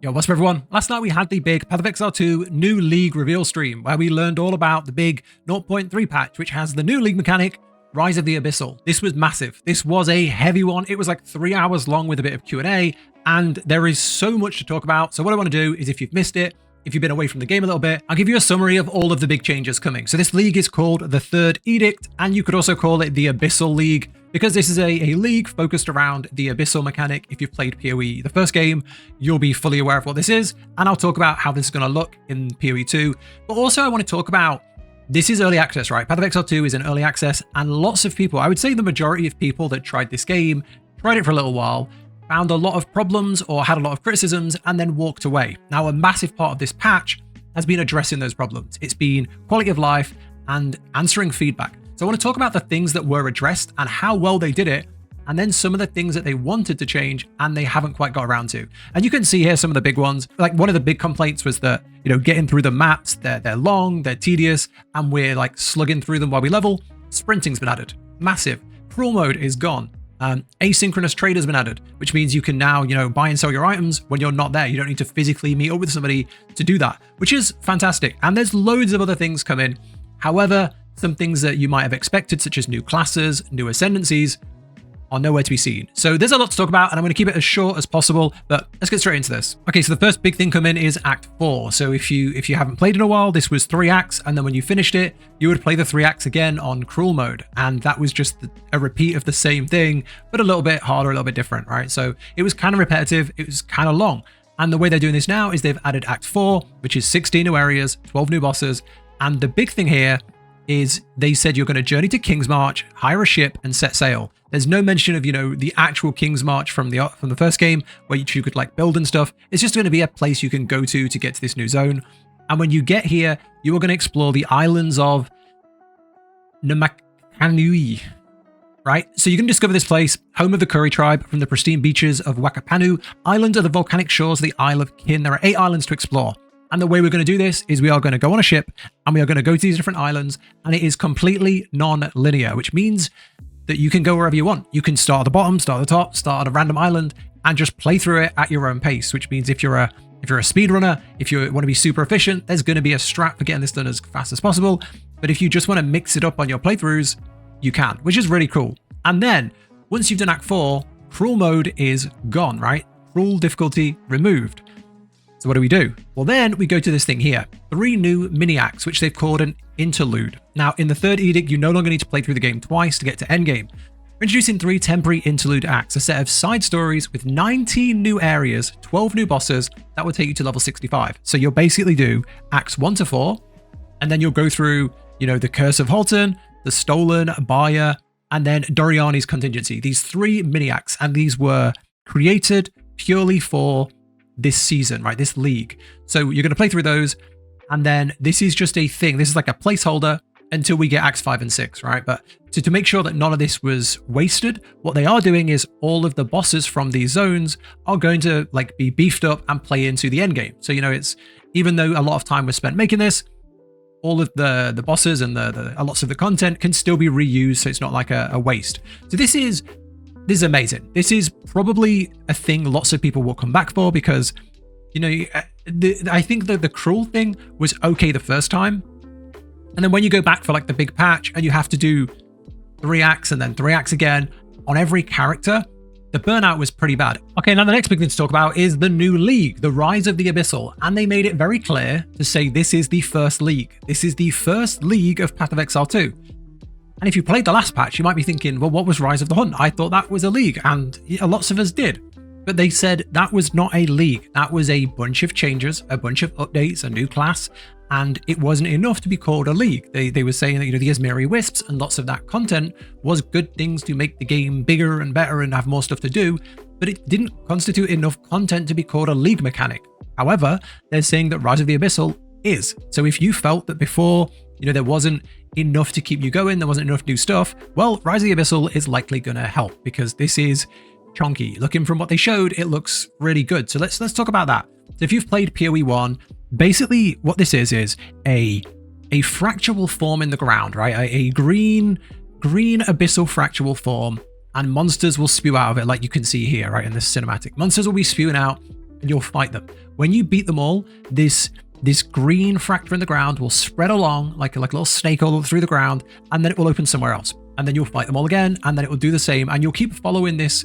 Yo, what's up everyone? Last night we had the big Path of Exile 2 new league reveal stream where we learned all about the big 0.3 patch which has the new league mechanic, Rise of the Abyssal. This was massive. This was a heavy one. It was like 3 hours long with a bit of Q&A, and there is so much to talk about. So what I want to do is, if you've missed it, if you've been away from the game a little bit, I'll give you a summary of all of the big changes coming. So this league is called the Third Edict, and you could also call it the Abyssal League, because this is a league focused around the Abyssal mechanic. If you've played PoE the first game, you'll be fully aware of what this is, and I'll talk about how this is going to look in PoE 2. But also I want to talk about, this is early access, right? Path of Exile 2 is in early access, and lots of people, I would say the majority of people that tried this game, tried it for a little while, found a lot of problems or had a lot of criticisms, and then walked away. Now, a massive part of this patch has been addressing those problems. It's been quality of life and answering feedback. So I want to talk about the things that were addressed and how well they did it, and then some of the things that they wanted to change and they haven't quite got around to. And you can see here some of the big ones. Like, one of the big complaints was that, you know, getting through the maps, they're long, they're tedious, and we're like slugging through them while we level. Sprinting's been added. Massive. Crawl mode is gone. Asynchronous trade has been added, which means you can now, you know, buy and sell your items when you're not there. You don't need to physically meet up with somebody to do that, which is fantastic. And there's loads of other things coming. However, some things that you might have expected, such as new classes, new ascendancies, are nowhere to be seen. So there's a lot to talk about, and I'm going to keep it as short as possible, but let's get straight into this. Okay, so the first big thing coming is Act 4. So if you haven't played in a while, this was 3 acts, and then when you finished it, you would play the 3 acts again on cruel mode, and that was just a repeat of the same thing, but a little bit harder, a little bit different, right? So it was kind of repetitive, it was kind of long. And the way they're doing this now is they've added Act 4, which is 16 new areas, 12 new bosses, and the big thing here is they said you're going to journey to King's March, hire a ship, and set sail. There's no mention of, you know, the actual King's March from the first game where you could like build and stuff. It's just going to be a place you can go to get to this new zone. And when you get here, you are going to explore the islands of Namakanui, right? So you can discover this place, home of the Curry tribe, from the pristine beaches of Wakapanu, island of the volcanic shores of the Isle of Kin. There are 8 islands to explore. And the way we're going to do this is we are going to go on a ship and we are going to go to these different islands, and it is completely non-linear, which means that you can go wherever you want. You can start at the bottom, start at the top, start at a random island, and just play through it at your own pace, which means if you're a speedrunner, if you want to be super efficient, there's going to be a strat for getting this done as fast as possible. But if you just want to mix it up on your playthroughs, you can, which is really cool. And then once you've done Act 4, cruel mode is gone, right? Cruel difficulty removed. So what do? Well, then we go to this thing here, 3 new mini acts, which they've called an interlude. Now, in the Third Edict, you no longer need to play through the game twice to get to endgame. We're introducing 3 temporary interlude acts, a set of side stories with 19 new areas, 12 new bosses that will take you to level 65. So you'll basically do acts 1 to 4, and then you'll go through, you know, the Curse of Halton, the Stolen Buyer, and then Doriani's Contingency. These 3 mini acts, and these were created purely for this season, right? This league. So you're going to play through those, and then this is just a thing. This is like a placeholder until we get acts 5 and 6, right? But to make sure that none of this was wasted, what they are doing is all of the bosses from these zones are going to like be beefed up and play into the end game. So, you know, it's, even though a lot of time was spent making this, all of the bosses and lots of the content can still be reused, so it's not like a waste. So this is amazing. This is probably a thing lots of people will come back for, because, you know, I think that the cruel thing was okay the first time. And then when you go back for like the big patch and you have to do 3 acts and then 3 acts again on every character, the burnout was pretty bad. Okay, now the next big thing to talk about is the new league, the Rise of the Abyssal. And they made it very clear to say this is the first league. This is the first league of Path of Exile 2. And if you played the last patch, you might be thinking, well, what was Rise of the Hunt? I thought that was a league, and lots of us did. But they said that was not a league. That was a bunch of changes, a bunch of updates, a new class, and it wasn't enough to be called a league. They were saying that, you know, the Ismiri Wisps and lots of that content was good things to make the game bigger and better and have more stuff to do, but it didn't constitute enough content to be called a league mechanic. However, they're saying that Rise of the Abyssal is. So if you felt that before, you know, there wasn't enough to keep you going, there wasn't enough new stuff, well, Rise of the Abyssal is likely going to help, because this is chunky. Looking from what they showed, it looks really good. So let's talk about that. So if you've played PoE 1, basically what this is a fractal form in the ground, right? A green abyssal fractal form, and monsters will spew out of it, like you can see here, right, in this cinematic. Monsters will be spewing out and you'll fight them. When you beat them all, this green fracture in the ground will spread along like a little snake all through the ground, and then it will open somewhere else. And then you'll fight them all again, and then it will do the same, and you'll keep following this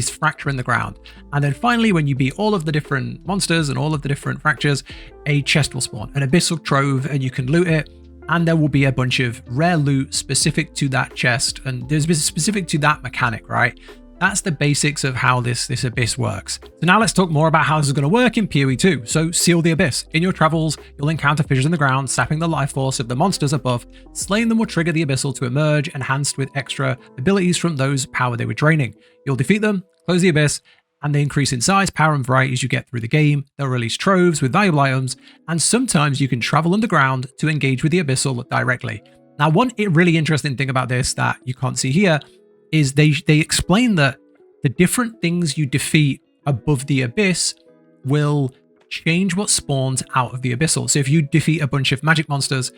fracture in the ground. And then finally, when you beat all of the different monsters and all of the different fractures, a chest will spawn, an abyssal trove, and you can loot it. And there will be a bunch of rare loot specific to that chest, and there's specific to that mechanic, right? That's the basics of how this abyss works. So now let's talk more about how this is going to work in PoE 2. So seal the abyss. In your travels, you'll encounter fissures in the ground, sapping the life force of the monsters above. Slaying them will trigger the abyssal to emerge, enhanced with extra abilities from those power they were draining. You'll defeat them, close the abyss, and they increase in size, power, and variety as you get through the game. They'll release troves with valuable items, and sometimes you can travel underground to engage with the abyssal directly. Now, one really interesting thing about this that you can't see here is they explain that the different things you defeat above the abyss will change what spawns out of the abyssal. So if you defeat a bunch of magic monsters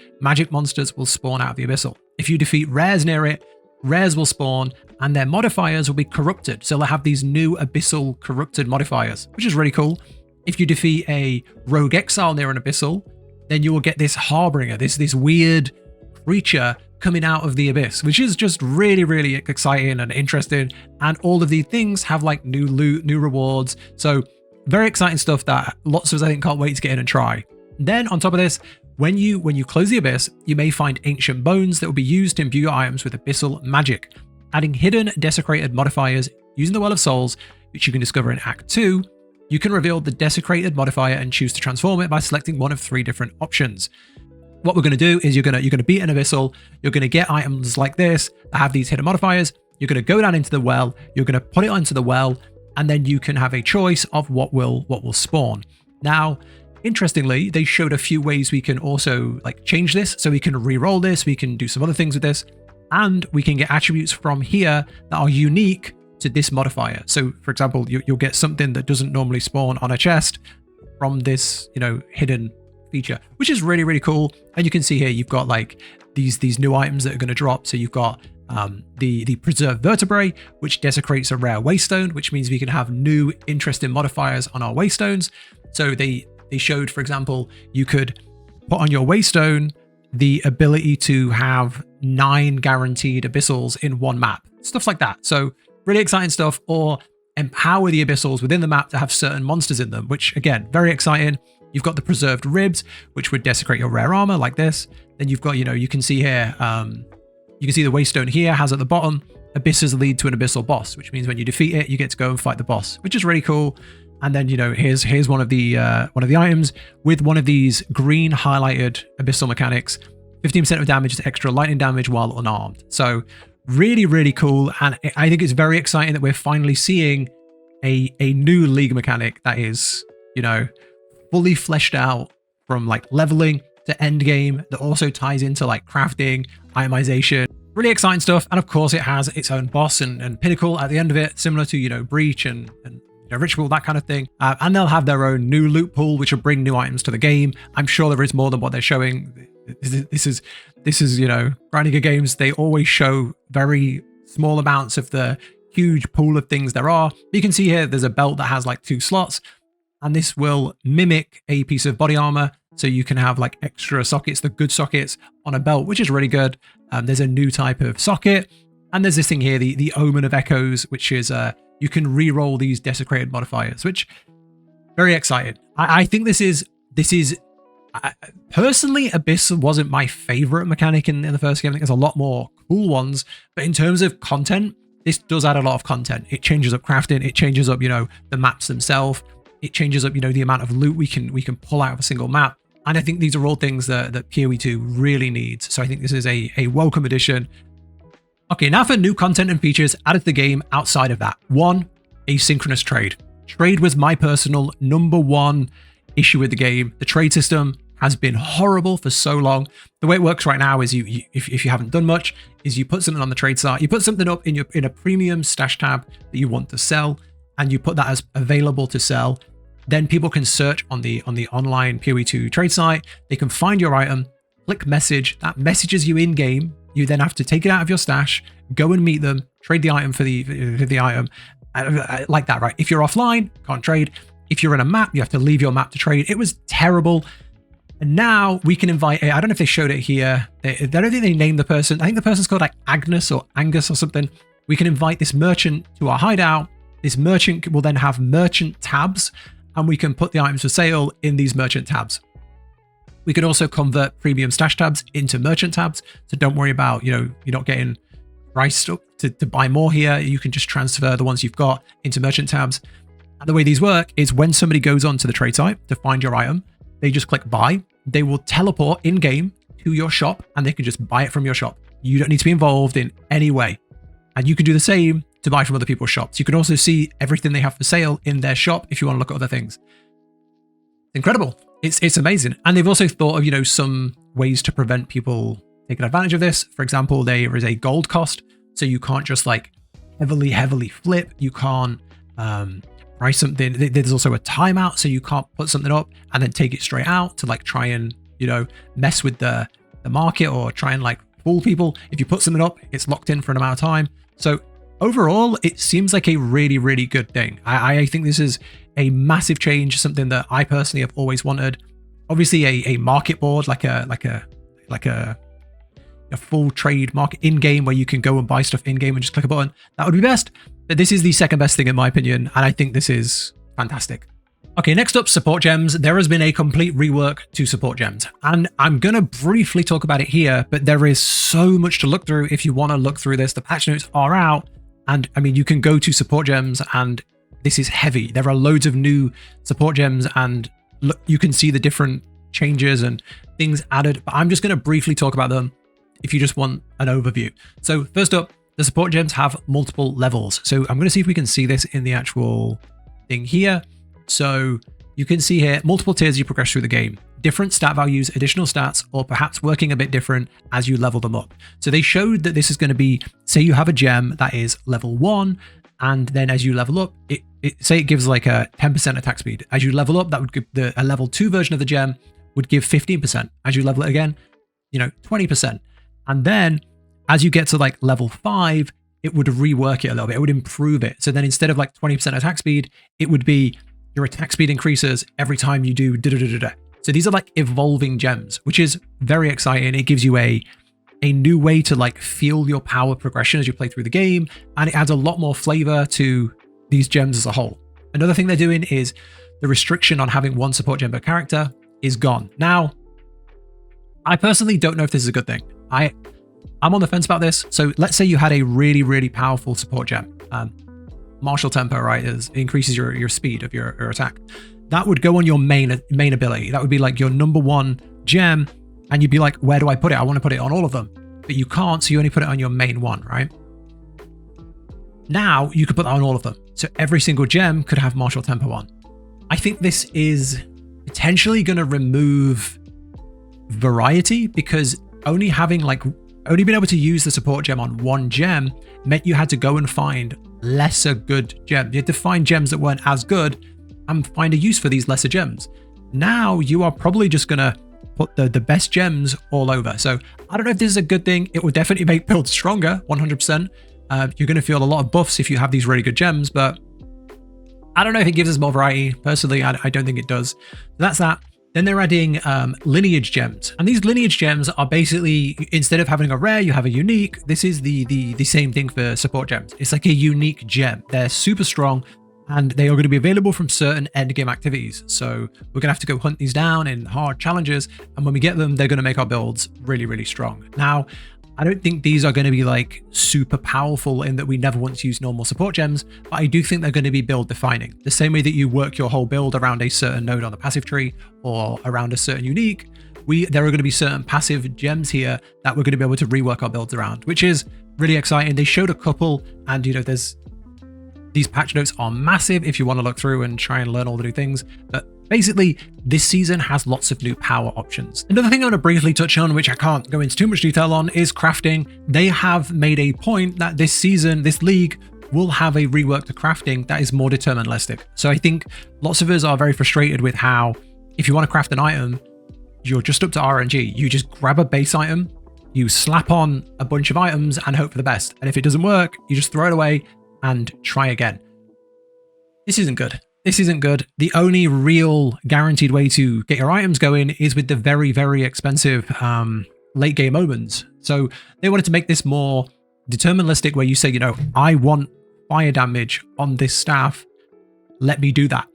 will spawn out of the abyssal. If you defeat rares near it, rares will spawn, and their modifiers will be corrupted. So they'll have these new abyssal corrupted modifiers, which is really cool. If you defeat a rogue exile near an abyssal, then you will get this harbinger, this weird creature coming out of the abyss, which is just really, really exciting and interesting. And all of these things have like new loot, new rewards. So very exciting stuff that lots of us, I think, can't wait to get in and try. Then on top of this, when you close the abyss, you may find ancient bones that will be used to imbue your items with abyssal magic. Adding hidden desecrated modifiers using the Well of Souls, which you can discover in Act 2, you can reveal the desecrated modifier and choose to transform it by selecting one of 3 different options. What we're going to do is you're going to beat an abyssal, you're going to get items like this that have these hidden modifiers, you're going to go down into the well, you're going to put it onto the well, and then you can have a choice of what will spawn. Now, interestingly, they showed a few ways we can also like change this. So we can re-roll this, we can do some other things with this, and we can get attributes from here that are unique to this modifier. So for example, you'll get something that doesn't normally spawn on a chest from this, hidden feature, which is really, really cool. And you can see here, you've got like these new items that are going to drop. So you've got the preserved vertebrae, which desecrates a rare waystone, which means we can have new interesting modifiers on our waystones. So they showed, for example, you could put on your waystone the ability to have 9 guaranteed abyssals in one map, stuff like that. So really exciting stuff. Or empower the abyssals within the map to have certain monsters in them, which again, very exciting. You've got the preserved ribs, which would desecrate your rare armor like this. Then you've got, you can see here, you can see the waystone here has at the bottom, abysses lead to an abyssal boss, which means when you defeat it, you get to go and fight the boss, which is really cool. And then, here's one of the items with one of these green highlighted abyssal mechanics, 15% of damage is extra lightning damage while unarmed. So really, really cool. And I think it's very exciting that we're finally seeing a new League mechanic that is, fully fleshed out from like leveling to end game, that also ties into like crafting, itemization, really exciting stuff. And of course it has its own boss and pinnacle at the end of it, similar to, Breach and Ritual, that kind of thing. And they'll have their own new loot pool, which will bring new items to the game. I'm sure there is more than what they're showing. This is, Grinding Games, they always show very small amounts of the huge pool of things there are. You can see here, there's a belt that has like 2 slots, and this will mimic a piece of body armor. So you can have like extra sockets, the good sockets on a belt, which is really good. There's a new type of socket. And there's this thing here, the Omen of Echoes, which is, you can re-roll these desecrated modifiers, which very excited. I think this is personally, Abyss wasn't my favorite mechanic in the first game. I think there's a lot more cool ones, but in terms of content, this does add a lot of content. It changes up crafting. It changes up, the maps themselves. It changes up, the amount of loot we can pull out of a single map. And I think these are all things that PoE 2 really needs. So I think this is a welcome addition. Okay, now for new content and features added to the game outside of that. 1, asynchronous trade. Trade was my personal #1 issue with the game. The trade system has been horrible for so long. The way it works right now is if you haven't done much, is you put something on the trade site, you put something up in a premium stash tab that you want to sell, and you put that as available to sell. Then people can search on the online PoE 2 trade site. They can find your item, click message, that messages you in game. You then have to take it out of your stash, go and meet them, trade the item for the item, I like that, right? If you're offline, can't trade. If you're in a map, you have to leave your map to trade. It was terrible. And now we can invite, I don't know if they showed it here. I don't think they named the person. I think the person's called like Agnes or Angus or something. We can invite this merchant to our hideout. This merchant will then have merchant tabs, and we can put the items for sale in these merchant tabs. We can also convert premium stash tabs into merchant tabs. So don't worry about, you're not getting priced up to buy more here. You can just transfer the ones you've got into merchant tabs. And the way these work is when somebody goes onto the trade site to find your item, they just click buy. They will teleport in-game to your shop, and they can just buy it from your shop. You don't need to be involved in any way. And you can do the same to buy from other people's shops. You can also see everything they have for sale in their shop if you want to look at other things. Incredible. It's amazing. And they've also thought of, some ways to prevent people taking advantage of this. For example, there is a gold cost. So you can't just like heavily flip. You can't price something. There's also a timeout. So you can't put something up and then take it straight out to like try and, mess with the market or try and like fool people. If you put something up, it's locked in for an amount of time. So overall, it seems like a really, really good thing. I think this is a massive change, something that I personally have always wanted. Obviously, a market board, like a full trade market in-game where you can go and buy stuff in-game and just click a button. That would be best. But this is the second best thing in my opinion, and I think this is fantastic. Okay, next up, support gems. There has been a complete rework to support gems, and I'm going to briefly talk about it here, but there is so much to look through if you want to look through this. The patch notes are out, and I mean, you can go to support gems, and this is heavy. There are loads of new support gems, and look, you can see the different changes and things added, but I'm just going to briefly talk about them if you just want an overview. So first up, the support gems have multiple levels. So I'm going to see if we can see this in the actual thing here. So you can see here multiple tiers as you progress through the game, different stat values, additional stats, or perhaps working a bit different as you level them up. So they showed that this is going to be, say you have a gem that is level 1, and then as you level up, say it gives like a 10% attack speed. As you level up, that would give a level 2 version of the gem would give 15%. As you level it again, 20%. And then as you get to like level 5, it would rework it a little bit. It would improve it. So then instead of like 20% attack speed, it would be your attack speed increases every time you do da-da-da-da-da. So these are like evolving gems, which is very exciting. It gives you a new way to like feel your power progression as you play through the game, and it adds a lot more flavor to these gems as a whole. Another thing they're doing is the restriction on having one support gem per character is gone. Now, I personally don't know if this is a good thing. I'm on the fence about this. So let's say you had a really, really powerful support gem. Martial tempo, right? It increases your speed of your attack. That would go on your main ability. That would be like your number 1 gem, and you'd be like, where do I put it? I want to put it on all of them, but you can't, so you only put it on your main one, right? Now you could put that on all of them. So every single gem could have martial tempo on. I think this is potentially going to remove variety, because only being able to use the support gem on one gem meant you had to go and find lesser good gems. You had to find gems that weren't as good and find a use for these lesser gems. Now you are probably just going to put the best gems all over. So I don't know if this is a good thing. It would definitely make builds stronger, 100%. You're going to feel a lot of buffs if you have these really good gems, but I don't know if it gives us more variety. Personally, I don't think it does. So that's that. Then they're adding lineage gems. And these lineage gems are basically, instead of having a rare, you have a unique. This is the same thing for support gems. It's like a unique gem. They're super strong, and they are going to be available from certain endgame activities. So we're going to have to go hunt these down in hard challenges. And when we get them, they're going to make our builds really, really strong. Now, I don't think these are going to be like super powerful in that we never want to use normal support gems, but I do think they're going to be build defining. The same way that you work your whole build around a certain node on the passive tree or around a certain unique, there are going to be certain passive gems here that we're going to be able to rework our builds around, which is really exciting. They showed a couple, and there's these patch notes are massive if you want to look through and try and learn all the new things. But basically, this season has lots of new power options. Another thing I want to briefly touch on, which I can't go into too much detail on, is crafting. They have made a point that this season, this league, will have a rework to crafting that is more deterministic. So I think lots of us are very frustrated with how, if you want to craft an item, you're just up to RNG. You just grab a base item, you slap on a bunch of items and hope for the best. And if it doesn't work, you just throw it away and try again. This isn't good. This isn't good. The only real guaranteed way to get your items going is with the very, very expensive late game omens. So they wanted to make this more deterministic, where you say, you know, I want fire damage on this staff. Let me do that.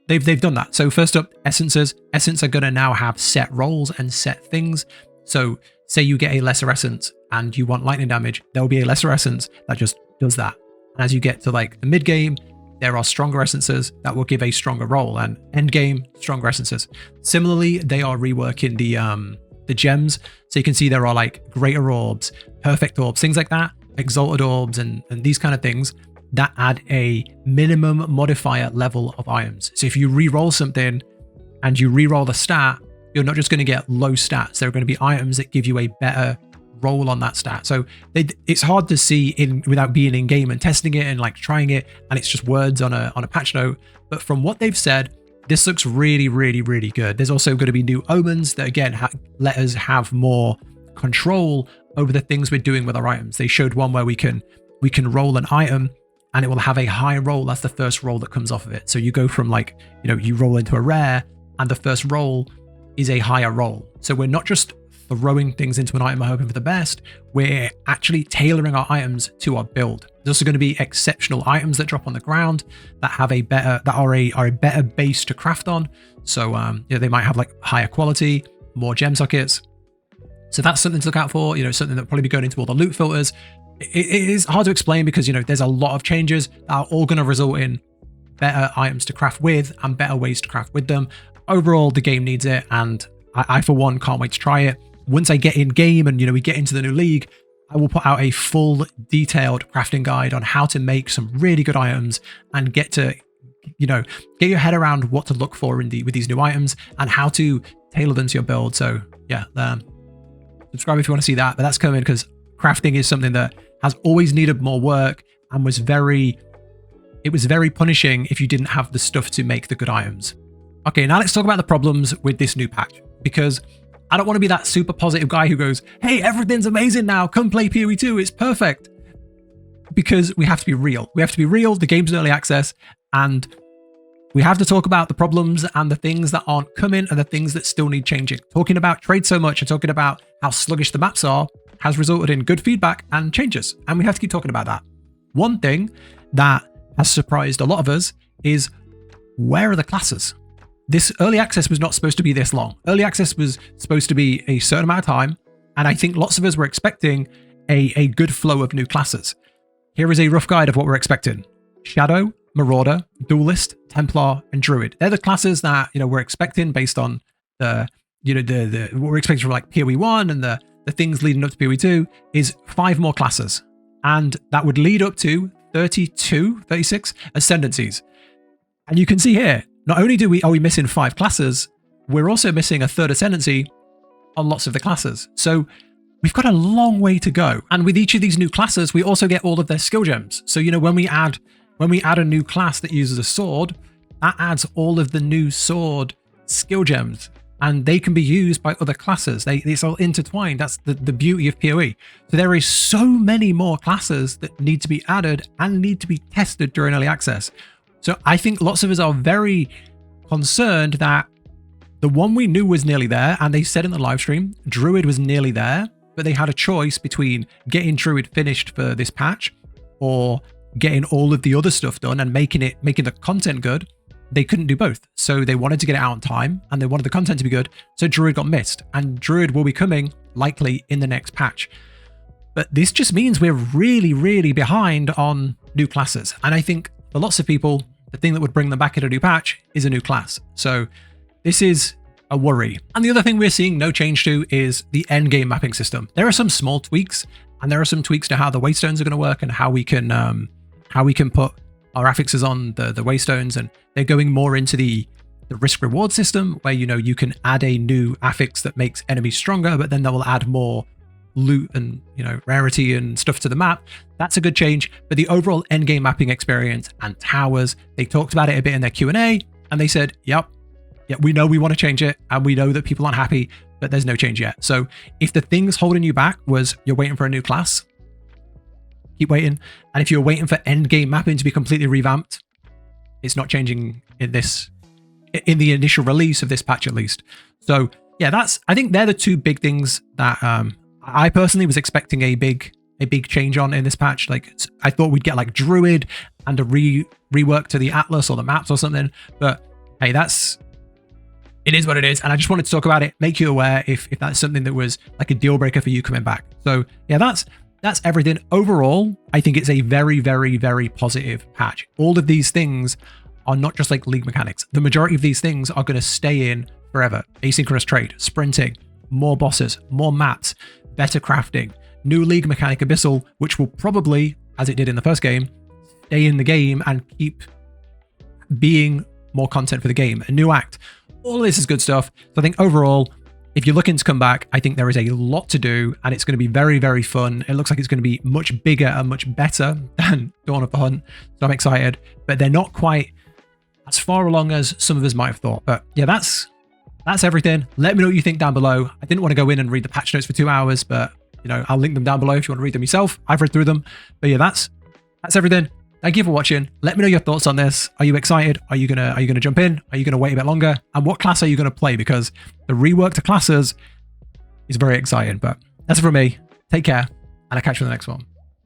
They've done that. So first up, essences. Essence are going to now have set roles and set things. So say you get a lesser essence and you want lightning damage, there will be a lesser essence that just does that. As you get to like the mid game, there are stronger essences that will give a stronger roll, and end game, stronger essences. Similarly, they are reworking the gems. So you can see there are like greater orbs, perfect orbs, things like that, exalted orbs, and these kind of things that add a minimum modifier level of items. So if you re-roll something and you re-roll the stat, you're not just going to get low stats. There are going to be items that give you a better roll on that stat. So it's hard to see without being in game and testing it and like trying it, and it's just words on a patch note. But from what they've said, this looks really, really, really good. There's also going to be new omens that again let us have more control over the things we're doing with our items. They showed one where we can roll an item and it will have a high roll. That's the first roll that comes off of it. So you go from like, you know, you roll into a rare and the first roll is a higher roll. So we're not just throwing things into an item and hoping for the best. We're actually tailoring our items to our build. There's also going to be exceptional items that drop on the ground that have a better, that are a better base to craft on. So you know, they might have like higher quality, more gem sockets. So that's something to look out for. You know, something that will probably be going into all the loot filters. It is hard to explain because, you know, there's a lot of changes that are all going to result in better items to craft with and better ways to craft with them. Overall, the game needs it, and I for one can't wait to try it. Once I get in game and, you know, we get into the new league, I will put out a full detailed crafting guide on how to make some really good items and get to, you know, get your head around what to look for with these new items and how to tailor them to your build. So yeah, subscribe if you want to see that. But that's coming because crafting is something that has always needed more work and was very punishing if you didn't have the stuff to make the good items. Okay, now let's talk about the problems with this new patch, because I don't want to be that super positive guy who goes, hey, everything's amazing now, come play PoE 2, it's perfect. Because we have to be real. We have to be real, the game's in early access, and we have to talk about the problems and the things that aren't coming and the things that still need changing. Talking about trade so much and talking about how sluggish the maps are has resulted in good feedback and changes, and we have to keep talking about that. One thing that has surprised a lot of us is, where are the classes? This early access was not supposed to be this long. Early access was supposed to be a certain amount of time, and I think lots of us were expecting a good flow of new classes. Here is a rough guide of what we're expecting. Shadow, Marauder, Duelist, Templar, and Druid. They're the classes that, you know, we're expecting based on the, you know, the what we're expecting from like PoE 1 and the things leading up to PoE 2 is 5 more classes. And that would lead up to 36 ascendancies. And you can see here, not only are we missing 5 classes, we're also missing a third ascendancy on lots of the classes. So we've got a long way to go. And with each of these new classes, we also get all of their skill gems. So, you know, when we add a new class that uses a sword, that adds all of the new sword skill gems, and they can be used by other classes. It's all intertwined. That's the beauty of PoE. So there is so many more classes that need to be added and need to be tested during early access. So I think lots of us are very concerned that the one we knew was nearly there, and they said in the live stream, Druid was nearly there, but they had a choice between getting Druid finished for this patch or getting all of the other stuff done and making the content good. They couldn't do both. So they wanted to get it out on time and they wanted the content to be good. So Druid got missed, and Druid will be coming likely in the next patch. But this just means we're really, really behind on new classes. And I think for lots of people, the thing that would bring them back in a new patch is a new class. So this is a worry. And the other thing we're seeing no change to is the end game mapping system. There are some small tweaks, and there are some tweaks to how the waystones are going to work and how we can put our affixes on the waystones. And they're going more into the risk reward system, where, you know, you can add a new affix that makes enemies stronger, but then they will add more loot and, you know, rarity and stuff to the map. That's a good change. But the overall endgame mapping experience and towers, they talked about it a bit in their Q&A, and they said, yep, we know we want to change it, and we know that people aren't happy, but there's no change yet. So if the things holding you back was you're waiting for a new class, keep waiting. And if you're waiting for endgame mapping to be completely revamped, it's not changing in the initial release of this patch at least. So yeah, I think they're the two big things that I personally was expecting a big change on in this patch. Like I thought we'd get like Druid and a rework to the Atlas or the maps or something, but hey, it is what it is. And I just wanted to talk about it, make you aware if that's something that was like a deal breaker for you coming back. So yeah, that's everything. Overall, I think it's a very, very, very positive patch. All of these things are not just like League mechanics. The majority of these things are going to stay in forever. Asynchronous trade, sprinting, more bosses, more maps, better crafting, new League mechanic Abyssal, which will probably, as it did in the first game, stay in the game and keep being more content for the game. A new act. All of this is good stuff. So I think overall, if you're looking to come back, I think there is a lot to do and it's going to be very, very fun. It looks like it's going to be much bigger and much better than Dawn of the Hunt. So I'm excited, but they're not quite as far along as some of us might have thought. But yeah, that's everything. Let me know what you think down below. I didn't want to go in and read the patch notes for 2 hours, but you know, I'll link them down below if you want to read them yourself. I've read through them. But yeah, that's everything. Thank you for watching. Let me know your thoughts on this. Are you excited? Are you gonna jump in? Are you gonna wait a bit longer? And what class are you gonna play? Because the rework to classes is very exciting. But that's it from me. Take care, and I'll catch you in the next one.